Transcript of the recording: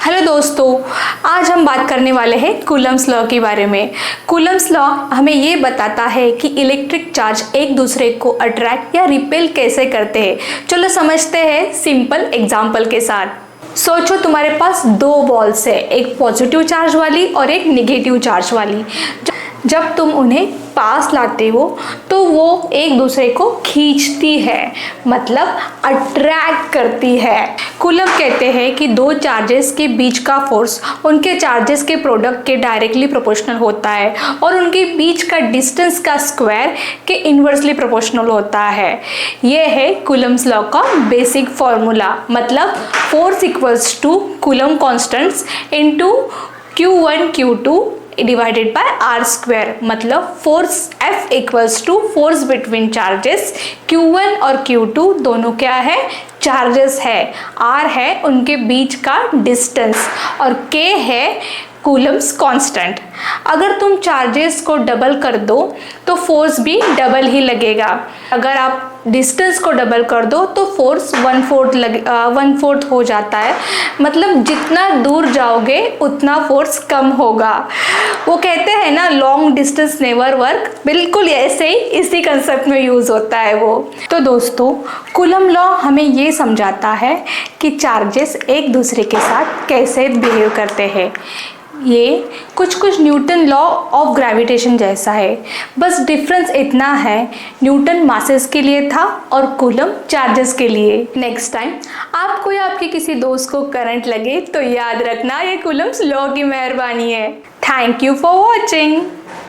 Hello दोस्तों, आज हम बात करने वाले हैं कूलम्स लॉ के बारे में। कूलम्स लॉ हमें ये बताता है कि इलेक्ट्रिक चार्ज एक दूसरे को अट्रैक्ट या रिपेल कैसे करते हैं। चलो समझते हैं सिंपल एग्जांपल के साथ। सोचो तुम्हारे पास दो बॉल्स है, एक पॉजिटिव चार्ज वाली और एक नेगेटिव चार्ज वाली। जब तुम उन्हें पास लाते हो तो वो एक दूसरे को खींचती है, मतलब अट्रैक्ट करती है। कूलम कहते हैं कि दो चार्जेस के बीच का फोर्स उनके चार्जेस के प्रोडक्ट के डायरेक्टली प्रोपोर्शनल होता है और उनके बीच का डिस्टेंस का स्क्वायर के इन्वर्सली प्रोपोर्शनल होता है। यह है कूलम्स लॉ का बेसिक फॉर्मूला, मतलब force equals to Coulomb constants into Q1 Q2 divided by R square. मतलब force F equals to force between charges. Q1 और Q2 दोनों क्या है? चार्जेस है। R है उनके बीच का डिस्टेंस और K है कूलम्स कांस्टेंट। अगर तुम चार्जेस को डबल कर दो तो फोर्स भी डबल ही लगेगा। अगर आप डिस्टेंस को डबल कर दो तो फोर्स 1/4 हो जाता है। मतलब जितना दूर जाओगे उतना फोर्स कम होगा। वो कहते हैं ना, लॉन्ग डिस्टेंस नेवर वर्क, बिल्कुल ऐसे ही इसी कंसेप्ट में यूज होता है वो। तो दोस्तों, कूलम लॉ हमें ये समझाता है कि चार्जेस एक दूसरे के साथ कैसे बिहेव करते हैं। ये कुछ न्यूटन लॉ ऑफ ग्रेविटेशन जैसा है, बस डिफरेंस इतना है, न्यूटन मासेस के लिए था और कूलम चार्जेस के लिए। नेक्स्ट टाइम आपको या आपके किसी दोस्त को करंट लगे तो याद रखना, ये कूलम्स लॉ की मेहरबानी है। Thank you for watching.